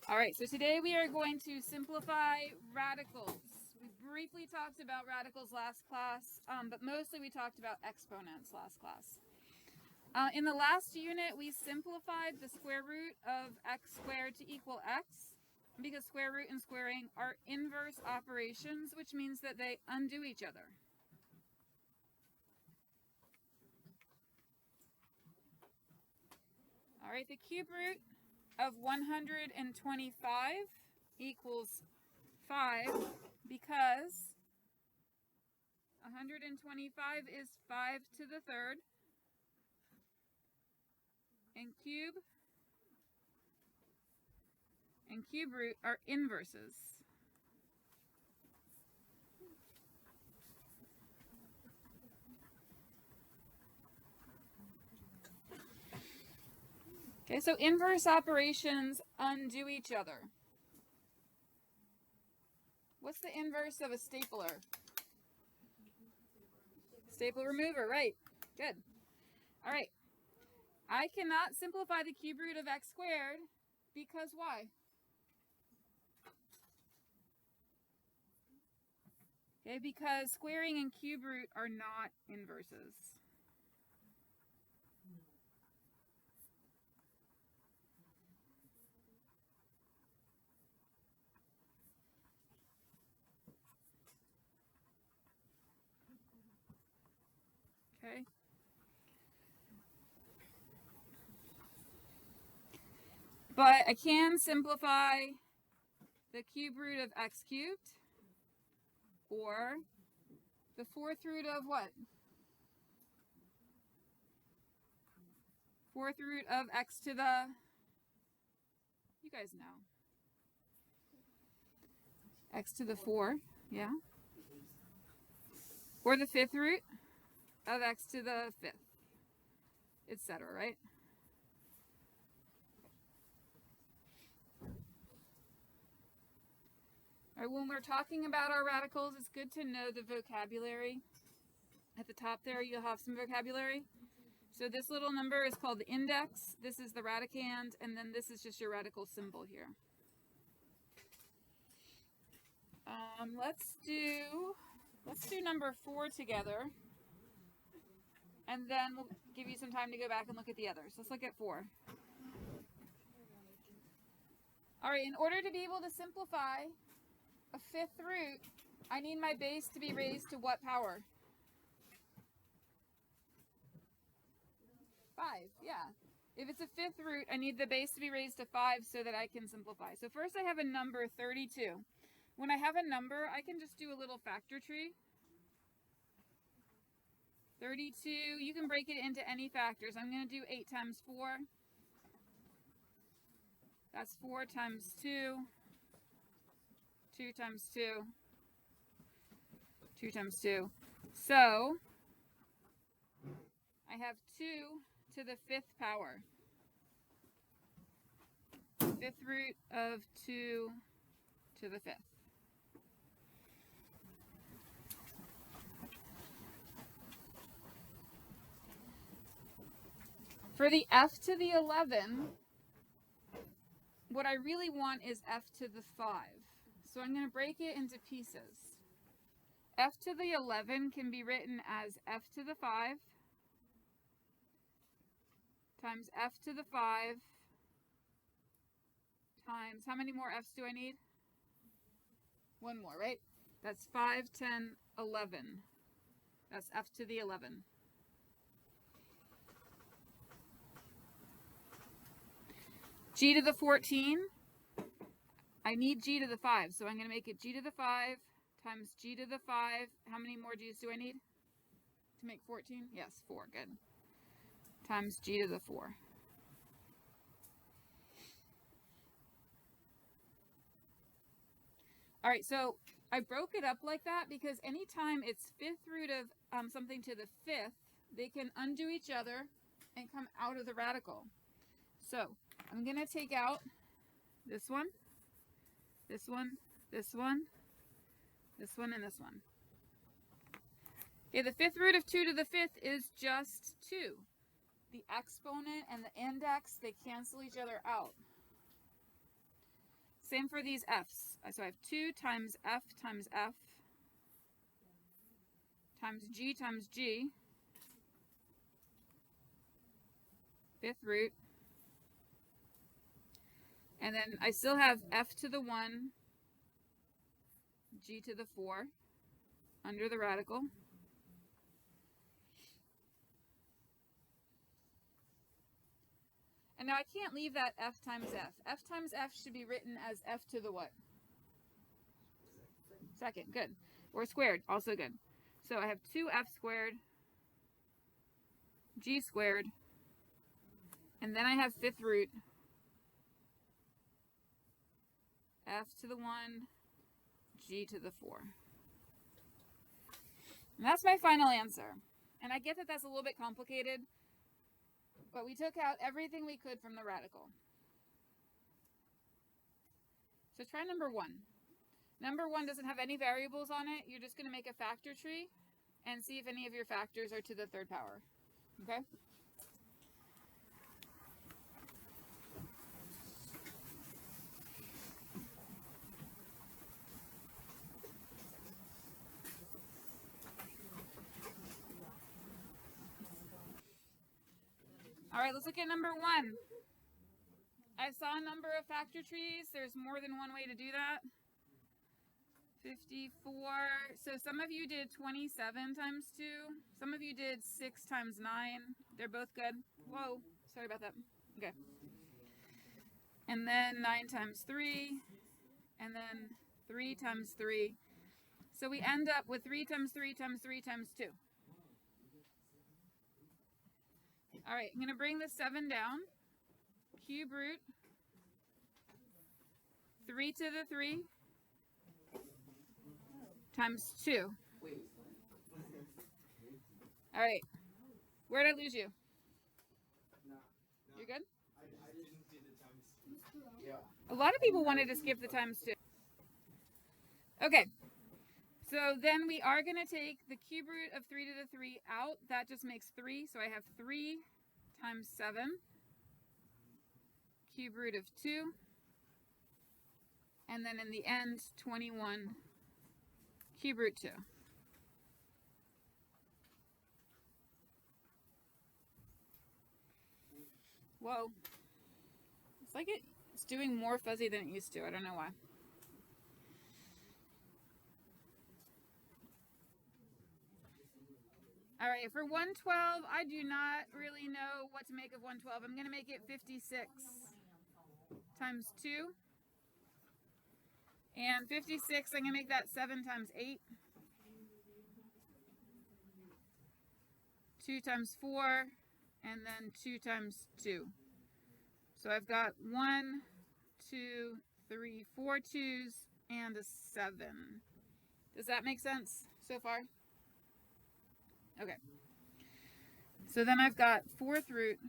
All right, so today we are going to simplify radicals. We briefly talked about radicals last class, but mostly we talked about exponents last class. In the last unit, we simplified the square root of x squared to equal x, because square root and squaring are inverse operations, which means that they undo each other. All right, the cube root of 125 equals 5 because 125 is 5 to the third, and cube and cube root are inverses. Okay, so inverse operations undo each other. What's the inverse of a stapler? Staple remover, right. Good. All right. I cannot simplify the cube root of x squared because why? Okay, because squaring and cube root are not inverses. Okay. But I can simplify the cube root of x cubed, or the fourth root of what? Fourth root of x to the, you guys know, x to the 4, yeah? Or the fifth root of x to the 5th, etc., right? All right, when we're talking about our radicals, it's good to know the vocabulary. At the top there, you'll have some vocabulary. So this little number is called the index. This is the radicand, and then this is just your radical symbol here. Let's do number 4 together, and then we'll give you some time to go back and look at the others. Let's look at 4. All right, in order to be able to simplify a fifth root, I need my base to be raised to what power? 5, yeah. If it's a fifth root, I need the base to be raised to 5 so that I can simplify. So first I have a number 32. When I have a number, I can just do a little factor tree. 32, you can break it into any factors. I'm going to do 8 times 4. That's 4 times 2. 2 times 2. 2 times 2. So I have 2 to the 5th power. Fifth root of 2 to the 5th. For the f to the 11, what I really want is f to the 5. So I'm going to break it into pieces. F to the 11 can be written as f to the 5 times f to the 5 times, how many more f's do I need? One more, right? That's 5, 10, 11. That's f to the 11. G to the 14, I need g to the 5, so I'm going to make it g to the 5 times g to the 5. How many more g's do I need to make 14? Yes, 4, good. Times g to the 4. All right, so I broke it up like that because anytime it's fifth root of something to the 5th, they can undo each other and come out of the radical. So I'm going to take out this one, this one, this one, this one, and this one. Okay, the fifth root of 2 to the 5th is just 2. The exponent and the index, they cancel each other out. Same for these f's. So I have 2 times f times f times g, fifth root. And then I still have f to the 1, g to the 4 under the radical. And now I can't leave that f times f. F times f should be written as f to the what? Second, good. Or squared, also good. So I have 2f squared, g squared, and then I have fifth root, f to the 1, g to the 4. And that's my final answer. And I get that that's a little bit complicated, but we took out everything we could from the radical. So try number 1. Number 1 doesn't have any variables on it. You're just going to make a factor tree and see if any of your factors are to the third power. Okay? All right, let's look at number 1. I saw a number of factor trees. There's more than one way to do that. 54. So some of you did 27 times 2. Some of you did 6 times 9. They're both good. Whoa, sorry about that. Okay. And then 9 times 3. And then 3 times 3. So we end up with 3 times 3 times 3 times 2. All right, I'm going to bring the 7 down. Cube root 3 to the 3 times 2. All right, where did I lose you? You're good? I didn't do the times. Yeah. A lot of people wanted to skip the times 2. Okay, so then we are going to take the cube root of 3 to the 3 out. That just makes 3, so I have 3 times 7. Cube root of 2. And then in the end, 21 cube root 2. Whoa. It's like it's doing more fuzzy than it used to. I don't know why. All right, for 112, I do not really know what to make of 112. I'm going to make it 56 times 2. And 56, I'm going to make that 7 times 8. 2 times 4, and then 2 times 2. So I've got 1, 2, 3, 4 2s, and a 7. Does that make sense so far? Okay. So then I've got 4th root,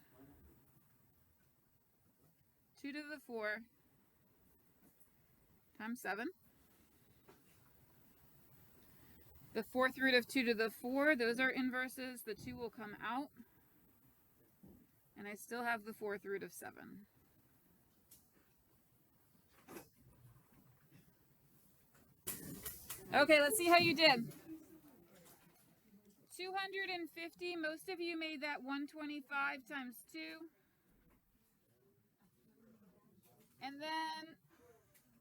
2 to the 4, times 7. The 4th root of 2 to the 4, those are inverses. The 2 will come out. And I still have the 4th root of 7. Okay, let's see how you did. 250, most of you made that 125 times 2. And then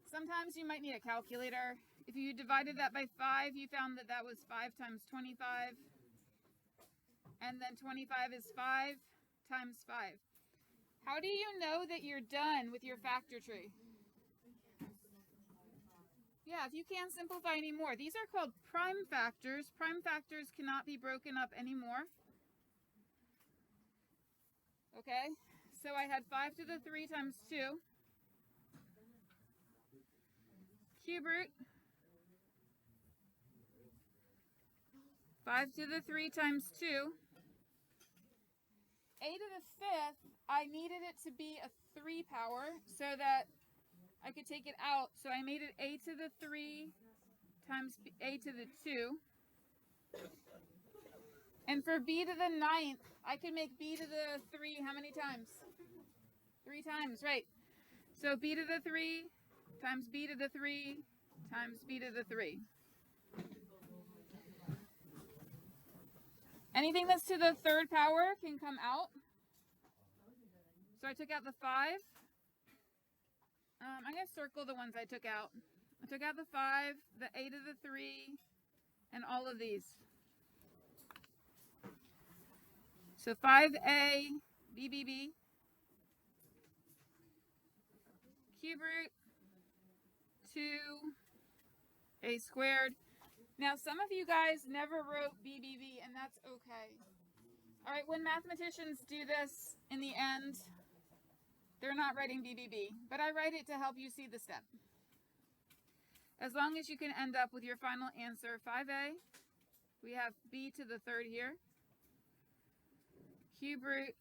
sometimes you might need a calculator. If you divided that by 5, you found that that was 5 times 25. And then 25 is 5 times 5. How do you know that you're done with your factor tree? Yeah, if you can't simplify anymore. These are called prime factors. Prime factors cannot be broken up anymore. Okay, so I had 5 to the 3 times 2. Cube root. 5 to the 3 times 2. A to the 5th, I needed it to be a 3 power so that I could take it out. So I made it a to the 3 times a to the 2. And for b to the 9th, I could make b to the 3 how many times? 3 times, right. So b to the 3 times b to the 3 times b to the 3. Anything that's to the third power can come out. So I took out the 5. I'm going to circle the ones I took out. I took out the 5, the a to the 3, and all of these. So 5a, b, cube root 2a squared. Now, some of you guys never wrote b, and that's okay. All right, when mathematicians do this in the end, they're not writing b, but I write it to help you see the step. As long as you can end up with your final answer, 5a, we have b to the 3rd here, cube root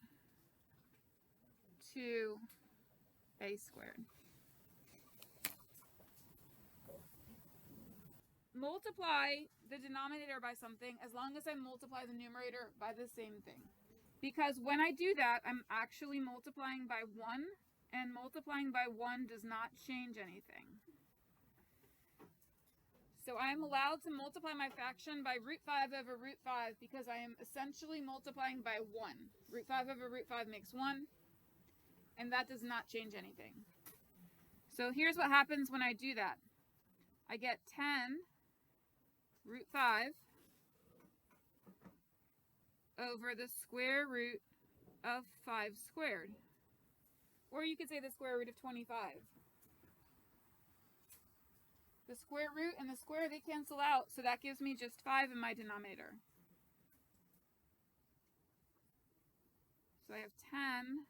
2a squared. Multiply the denominator by something as long as I multiply the numerator by the same thing. Because when I do that, I'm actually multiplying by 1, and multiplying by 1 does not change anything. So I am allowed to multiply my fraction by root 5 over root 5 because I am essentially multiplying by 1. Root 5 over root 5 makes 1, and that does not change anything. So here's what happens when I do that. I get 10 root 5 over the square root of 5 squared. Or you could say the square root of 25. The square root and the square, they cancel out, so that gives me just 5 in my denominator. So I have 10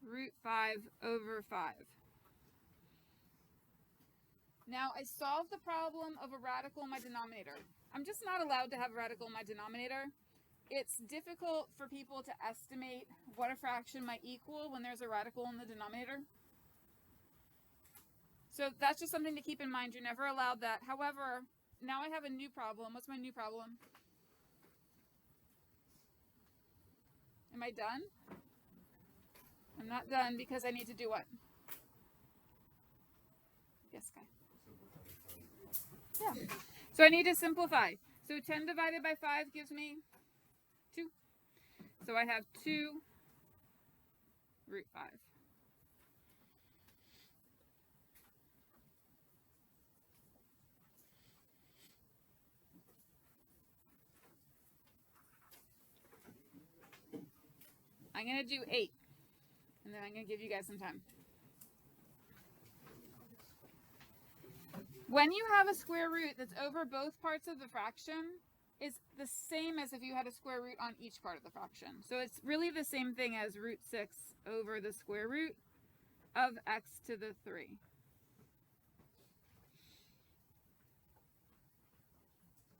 root 5 over 5. Now I solved the problem of a radical in my denominator. I'm just not allowed to have a radical in my denominator. It's difficult for people to estimate what a fraction might equal when there's a radical in the denominator. So that's just something to keep in mind. You're never allowed that. However, now I have a new problem. What's my new problem? Am I done? I'm not done because I need to do what? Yes, Kai. Yeah. So I need to simplify. So 10 divided by 5 gives me 2. So I have 2 root 5. I'm going to do 8, and then I'm going to give you guys some time. When you have a square root that's over both parts of the fraction, it's the same as if you had a square root on each part of the fraction. So it's really the same thing as root 6 over the square root of x to the 3.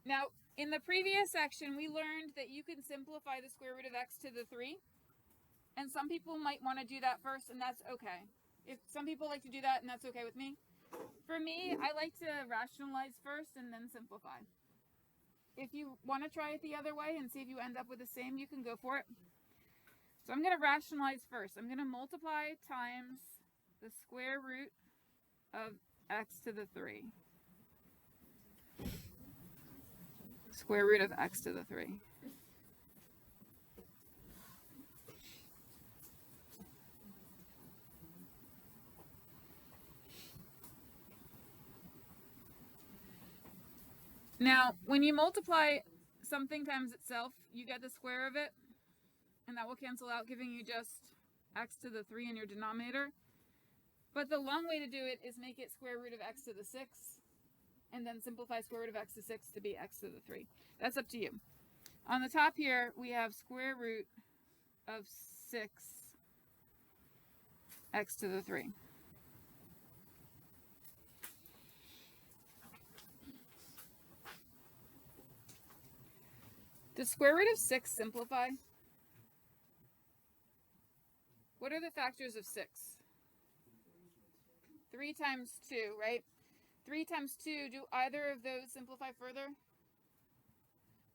Now, in the previous section, we learned that you can simplify the square root of x to the 3. And some people might want to do that first, and that's okay. If some people like to do that, and that's okay with me. For me, I like to rationalize first and then simplify. If you want to try it the other way and see if you end up with the same, you can go for it. So I'm going to rationalize first. I'm going to multiply times the square root of x to the 3. Square root of x to the 3. Now, when you multiply something times itself, you get the square of it, and that will cancel out, giving you just x to the 3 in your denominator. But the long way to do it is make it square root of x to the 6, and then simplify square root of x to 6 to be x to the 3. That's up to you. On the top here, we have square root of 6 x to the 3. Does square root of 6 simplify? What are the factors of 6? 3 times 2, right? 3 times 2, do either of those simplify further?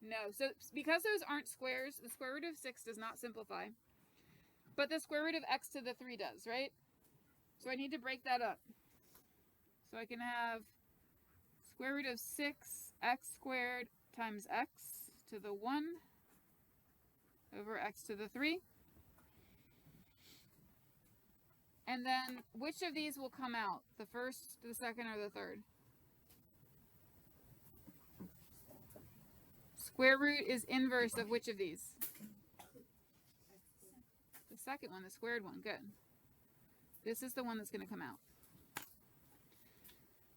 No. So because those aren't squares, the square root of 6 does not simplify. But the square root of x to the 3 does, right? So I need to break that up. So I can have square root of 6x squared times x to the 1 over x to the 3. And then which of these will come out? The first, the second, or the third? Square root is inverse of which of these? The second one, the squared one. Good. This is the one that's going to come out.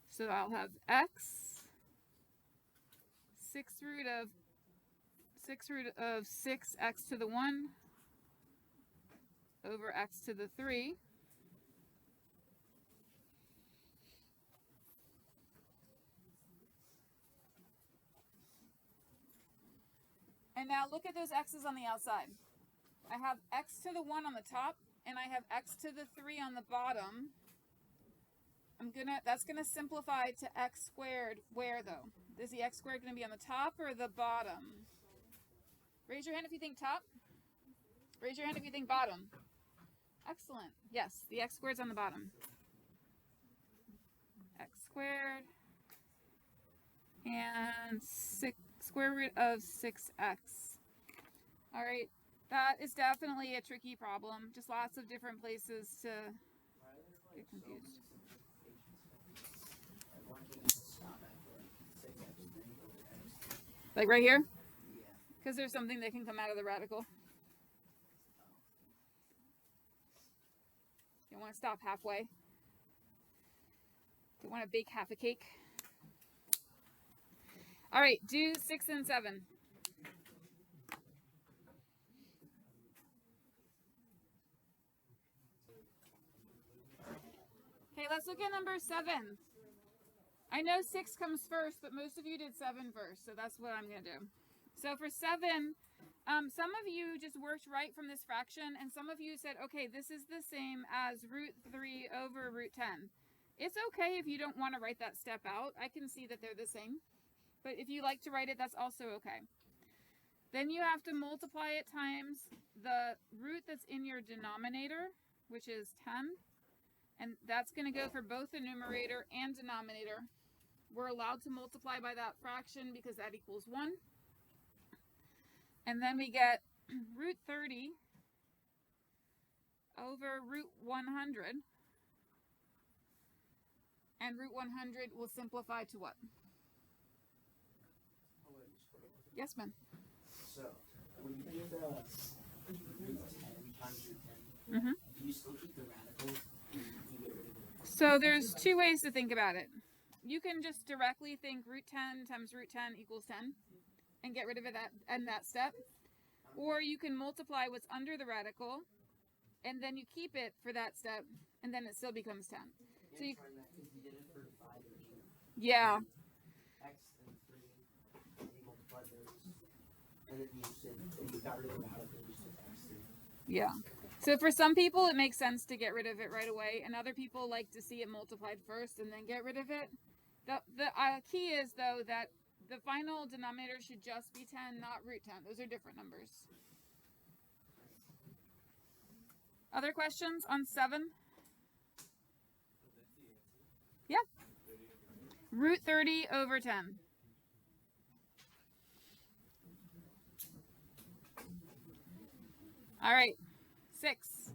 So I'll have x, 6 root of 6x to the 1 over x to the 3. And now look at those x's on the outside. I have x to the 1 on the top, and I have x to the 3 on the bottom. That's gonna simplify to x squared. Where though? Is the x squared gonna be on the top or the bottom? Raise your hand if you think top. Raise your hand if you think bottom. Excellent. Yes, the x squared's on the bottom. X squared and square root of 6x. All right, that is definitely a tricky problem. Just lots of different places to get confused. Like right here? Because there's something that can come out of the radical. You want to stop halfway. You want to bake half a cake. All right, do 6 and 7. Okay, let's look at number 7. I know 6 comes first, but most of you did 7 first, so that's what I'm going to do. So for 7, some of you just worked right from this fraction, and some of you said, okay, this is the same as root 3 over root 10. It's okay if you don't want to write that step out. I can see that they're the same. But if you like to write it, that's also okay. Then you have to multiply it times the root that's in your denominator, which is 10. And that's going to go for both the numerator and denominator. We're allowed to multiply by that fraction because that equals 1. And then we get root 30 over root 100. And root 100 will simplify to what? Yes, ma'am. So, when you do the root 10 times root 10, do you still keep the radicals? Or do you get rid of it? So there's two ways to think about it. You can just directly think root 10 times root 10 equals 10 and get rid of it in that step. Or you can multiply what's under the radical and then you keep it for that step and then it still becomes 10. So you did it for 5 and 8. Yeah. X and 3, and you multiplied those, and then you said you got rid of the radical, you said X. Yeah. So for some people, it makes sense to get rid of it right away, and other people like to see it multiplied first and then get rid of it. The key is, though, that the final denominator should just be 10, not root 10. Those are different numbers. Other questions on 7? Yeah. Root 30 over 10. All right. 6.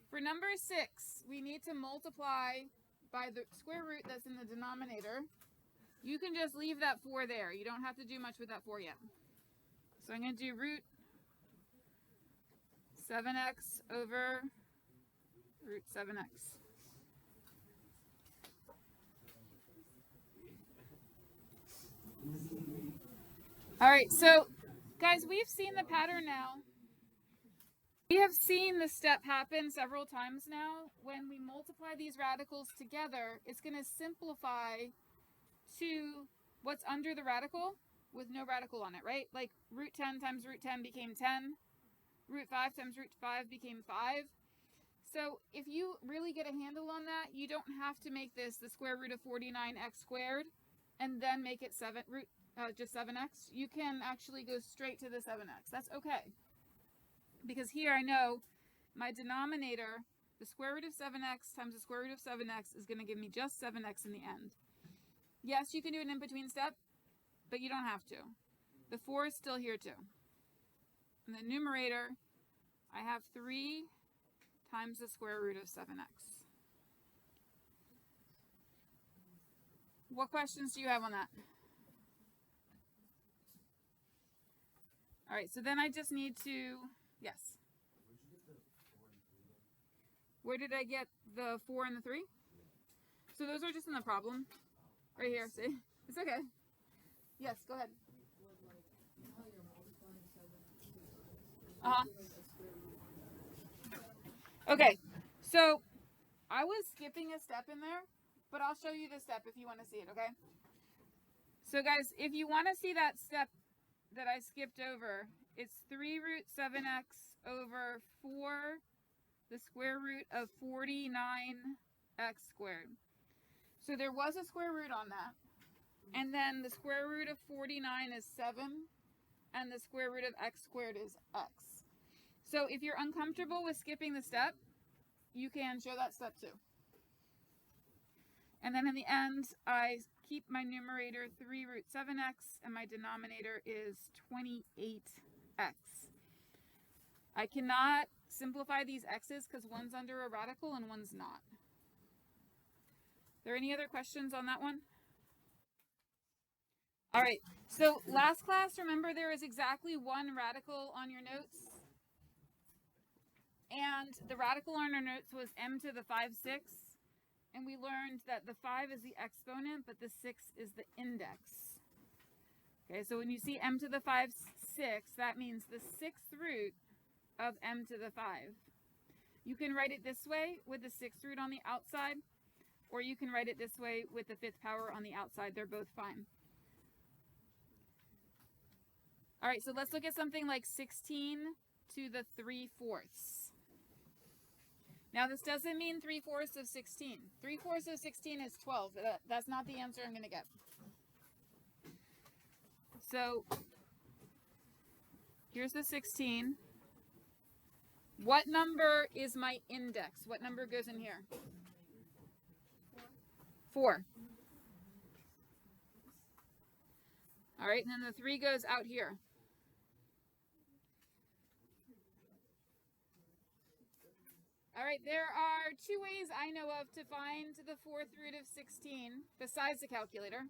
For number 6, we need to multiply by the square root that's in the denominator. You can just leave that 4 there. You don't have to do much with that 4 yet. So I'm going to do root 7x over root 7x. All right, so guys, we've seen the pattern now. We have seen the step happen several times now. When we multiply these radicals together, it's going to simplify to what's under the radical with no radical on it, right? Like root 10 times root 10 became 10. Root 5 times root 5 became 5. So if you really get a handle on that, you don't have to make this the square root of 49x squared and then make it just 7x. You can actually go straight to the 7x. That's okay. Because here I know my denominator The square root of 7x times the square root of 7x is going to give me just 7x in the end. Yes, you can do an in-between step, but you don't have to. The 4 is still here too. In the numerator, I have 3 times the square root of 7x. What questions do you have on that? All right, so then I just need to, yes. Where did I get the 4 and the 3? So those are just in the problem. Right here, see? It's okay. Yes, go ahead. Okay, so I was skipping a step in there, but I'll show you the step if you want to see it, okay? So guys, if you want to see that step that I skipped over, it's 3 root 7x over 4, the square root of 49x squared. So there was a square root on that. And then the square root of 49 is 7. And the square root of x squared is x. So if you're uncomfortable with skipping the step, you can show that step too. And then in the end, I keep my numerator 3 root 7x, and my denominator is 28x. I cannot simplify these x's because one's under a radical and one's not. Are there any other questions on that one? All right, so last class, remember there is exactly one radical on your notes? And the radical on our notes was m to the 5 6. And we learned that the 5 is the exponent, but the 6 is the index. Okay, so when you see m to the 5 6, that means the 6th root of m to the 5. You can write it this way with the 6th root on the outside, or you can write it this way with the 5th power on the outside. They're both fine. All right, so let's look at something like 16 to the 3/4. Now this doesn't mean 3/4 of 16. 3/4 of 16 is 12. That's not the answer I'm going to get. So here's the 16. What number is my index? What number goes in here? 4. All right, and then the 3 goes out here. All right, there are 2 ways I know of to find the 4th root of 16 besides the calculator.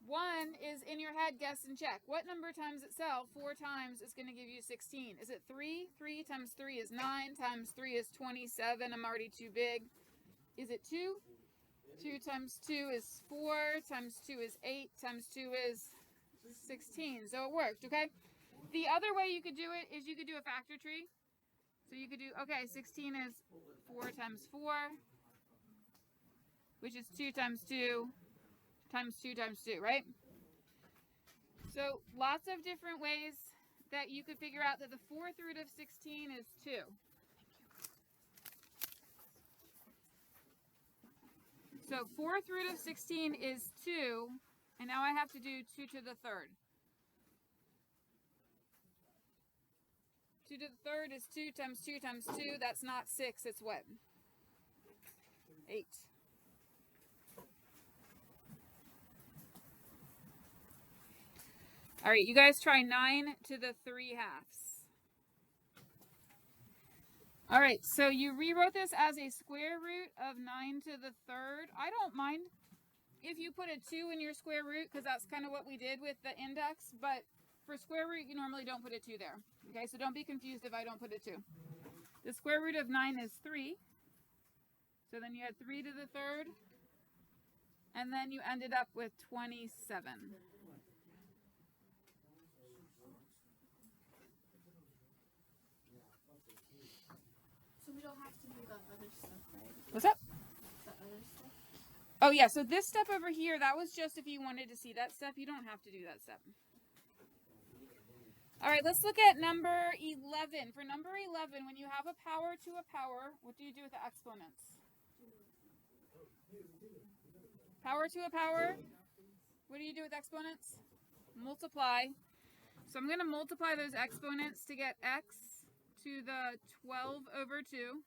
One is in your head, guess and check. What number times itself 4 times is going to give you 16? Is it 3? 3 times 3 is 9, times 3 is 27. I'm already too big. Is it 2? 2 times 2 is 4, times 2 is 8, times 2 is 16. So it worked, okay? The other way you could do it is you could do a factor tree. So you could do, okay, 16 is 4 times 4, which is 2 times 2 times 2 times 2, right? So lots of different ways that you could figure out that the 4th root of 16 is 2. So 4th root of 16 is 2, and now I have to do 2 to the 3rd. 2 to the 3rd is 2 times 2 times 2. That's not 6, it's what? 8. All right, you guys try 9 to the 3/2. All right, so you rewrote this as a square root of 9 to the 3rd. I don't mind if you put a 2 in your square root, because that's kind of what we did with the index, but for square root, you normally don't put a 2 there. Okay, so don't be confused if I don't put a 2. The square root of 9 is 3. So then you had 3 to the 3rd. And then you ended up with 27. So we don't have to do the other stuff, right? What's up? The other stuff? Oh yeah, so this step over here, that was just if you wanted to see that step. You don't have to do that step. All right, let's look at number 11. For number 11, when you have a power to a power, what do you do with the exponents? Power to a power, what do you do with exponents? Multiply. So I'm going to multiply those exponents to get x to the 12 over 2.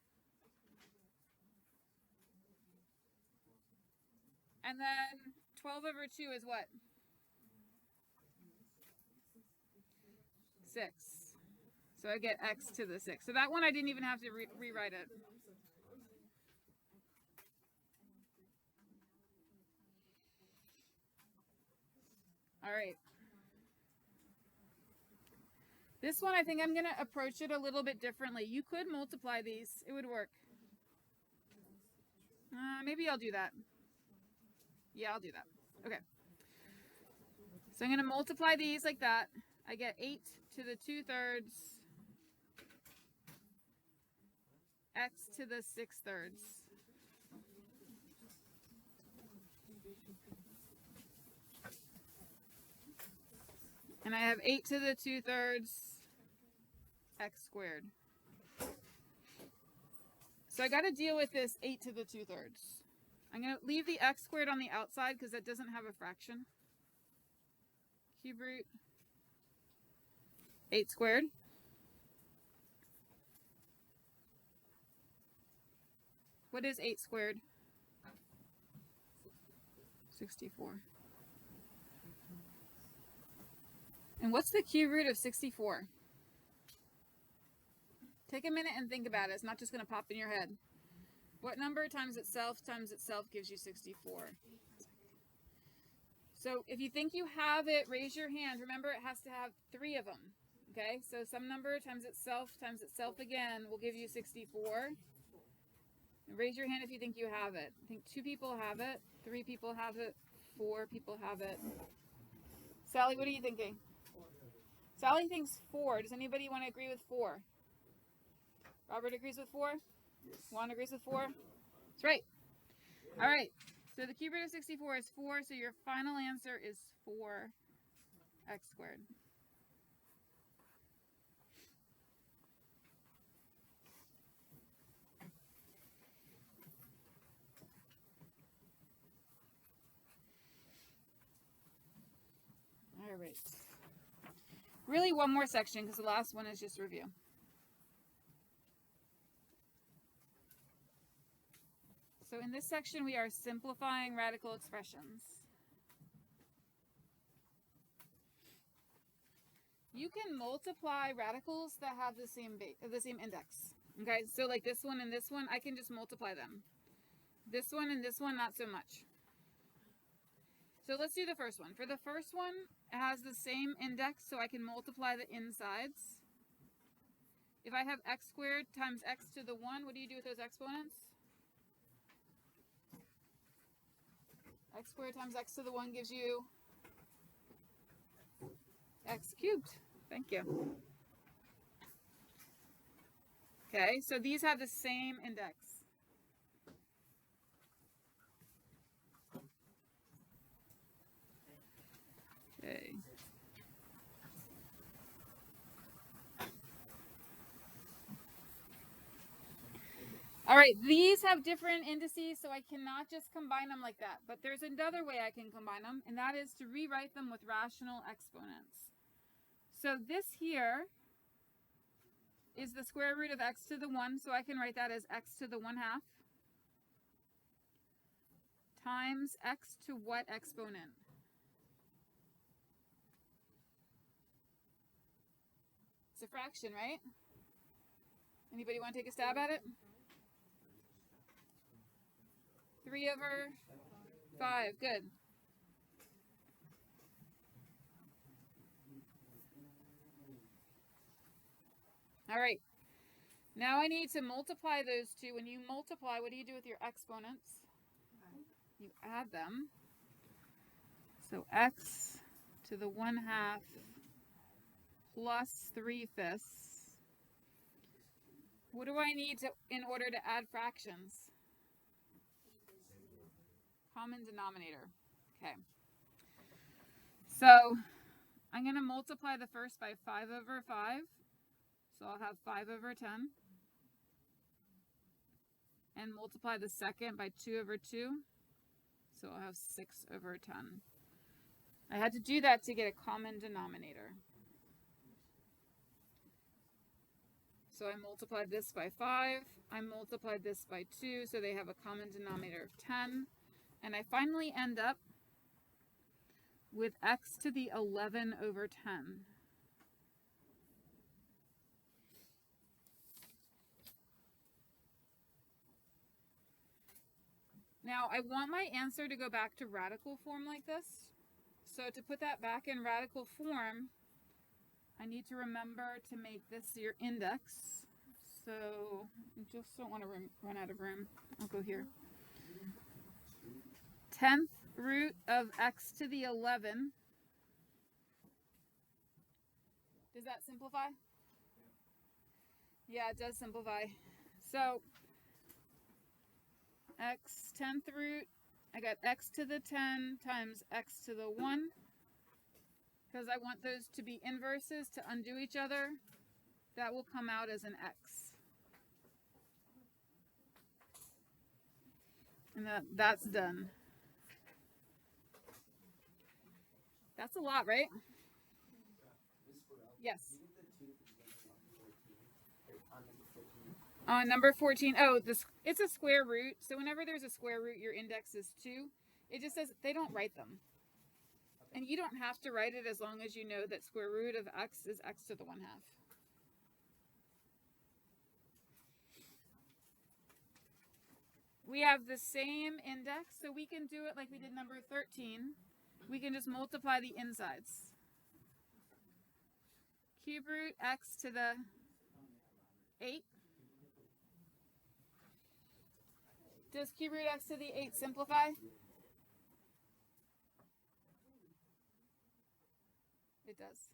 And then 12 over 2 is what? 6. So I get x to the 6. So that one I didn't even have to rewrite it. All right. This one, I think I'm going to approach it a little bit differently. You could multiply these. It would work. Maybe I'll do that. Yeah, I'll do that. Okay. So I'm going to multiply these like that. I get 8 to the 2/3 x to the 6/3. And I have 8 to the 2/3 x squared. So I got to deal with this 8 to the 2/3. I'm going to leave the x squared on the outside because that doesn't have a fraction. Cube root 8 squared. What is 8 squared? 64. And what's the cube root of 64? Take a minute and think about it. It's not just going to pop in your head. What number times itself gives you 64? So if you think you have it, raise your hand. Remember, it has to have 3 of them. Okay, so some number times itself again will give you 64. And raise your hand if you think you have it. I think 2 people have it, 3 people have it, 4 people have it. Sally, what are you thinking? Sally thinks 4. Does anybody want to agree with 4? Robert agrees with 4? Yes. Juan agrees with 4? That's right. All right. So the cube root of 64 is 4. So your final answer is 4x squared. All right. Really one more section because the last one is just review. So in this section, we are simplifying radical expressions. You can multiply radicals that have the same index. Okay, so like this one and this one, I can just multiply them. This one and this one, not so much. So let's do the first one. For the first one, it has the same index, so I can multiply the insides. If I have x squared times x to the 1, what do you do with those exponents? X squared times x to the 1 gives you x cubed. Thank you. Okay, so these have the same index. Okay. All right, these have different indices, so I cannot just combine them like that. But there's another way I can combine them, and that is to rewrite them with rational exponents. So this here is the square root of x to the 1, so I can write that as x to the 1/2 times x to what exponent? It's a fraction, right? Anybody want to take a stab at it? 3/5. Good. All right. Now I need to multiply those two. When you multiply, what do you do with your exponents? You add them. So x to the 1/2 plus 3/5. What do I need in order to add fractions? Common denominator. Okay. So I'm going to multiply the first by 5/5. So I'll have 5/10. And multiply the second by 2/2. So I'll have 6/10. I had to do that to get a common denominator. So I multiplied this by 5. I multiplied this by 2, so they have a common denominator of 10. And I finally end up with x to the 11 over 10. Now, I want my answer to go back to radical form like this. So to put that back in radical form, I need to remember to make this your index. So I just don't want to run out of room. I'll go here. 10th root of x to the 11. Does that simplify? Yeah, it does simplify. So x 10th root, I got x to the 10 times x to the 1, because I want those to be inverses to undo each other. That will come out as an x. And that's done. That's a lot, right? Yes. On number 14, oh, it's a square root. So whenever there's a square root, your index is 2. It just says they don't write them. And you don't have to write it as long as you know that square root of x is x to the 1/2. We have the same index, so we can do it like we did number 13. We can just multiply the insides. Cube root x to the 8. Does cube root x to the 8 simplify? It does.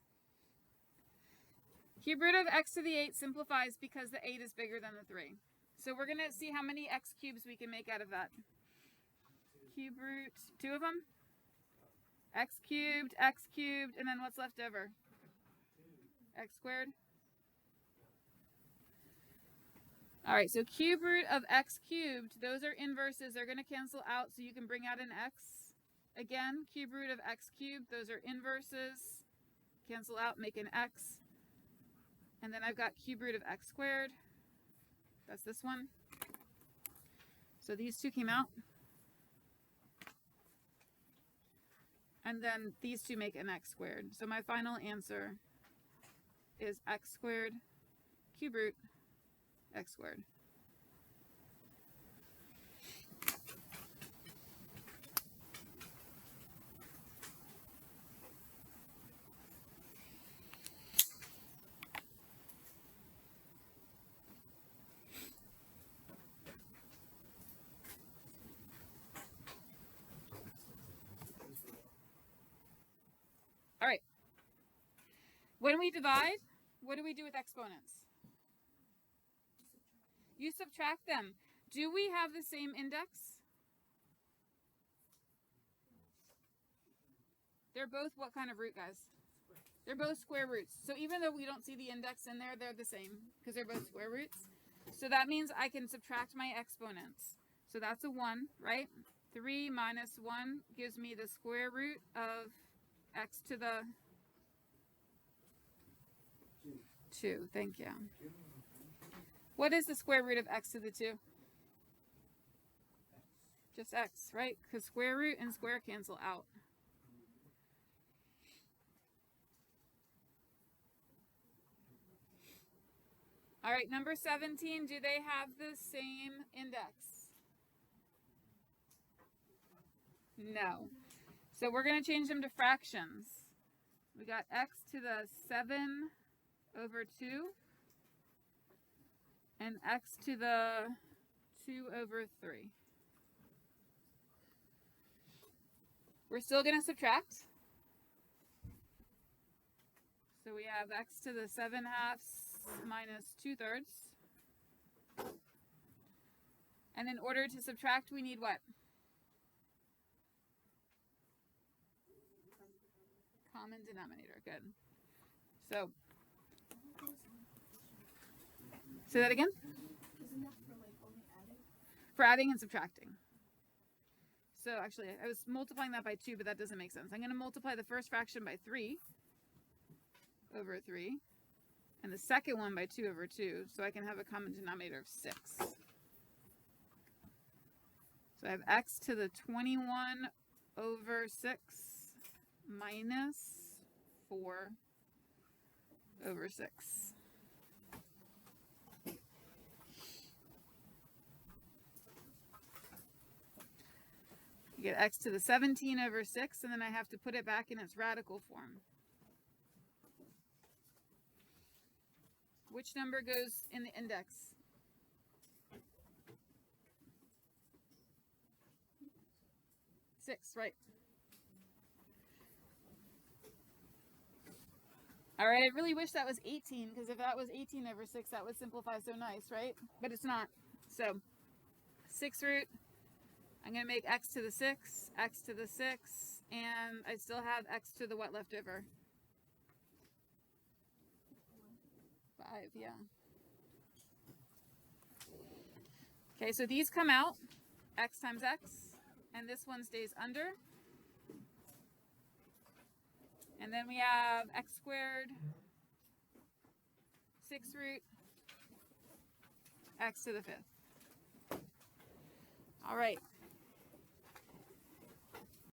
Cube root of x to the 8 simplifies because the 8 is bigger than the 3. So we're going to see how many x cubes we can make out of that. Cube root, 2 of them? X cubed, and then what's left over? X squared. All right, so cube root of x cubed, those are inverses. They're going to cancel out, so you can bring out an x. Again, cube root of x cubed, those are inverses. Cancel out, make an x. And then I've got cube root of x squared. That's this one. So these two came out. And then these two make an x squared. So my final answer is x squared, cube root, x squared. All right. When we divide, what do we do with exponents? You subtract them. Do we have the same index? They're both what kind of root, guys? They're both square roots. So even though we don't see the index in there, they're the same because they're both square roots. So that means I can subtract my exponents. So that's a 1, right? 3 minus 1 gives me the square root of x to the 2. Thank you. What is the square root of x to the 2? Just x, right? Because square root and square cancel out. All right, number 17, do they have the same index? No. So we're going to change them to fractions. We got x to the 7 over 2 and x to the 2 over 3. We're still going to subtract. So we have x to the 7/2 minus 2/3. And in order to subtract, we need what? Common denominator. Good. So, say that again? Isn't that for like only adding? For adding and subtracting. So actually, I was multiplying that by 2, but that doesn't make sense. I'm going to multiply the first fraction by 3 over 3. and the second one by 2 over 2, so I can have a common denominator of 6. So I have x to the 21 over 6 minus 4 over 6. You get x to the 17 over 6, and then I have to put it back in its radical form. Which number goes in the index? 6, right. All right, I really wish that was 18, because if that was 18 over 6, that would simplify so nice, right? But it's not. So 6 root, I'm going to make x to the 6, x to the 6, and I still have x to the what left over? 5, yeah. Okay, so these come out, x times x, and this one stays under. And then we have x squared, 6 root, x to the 5th. All right.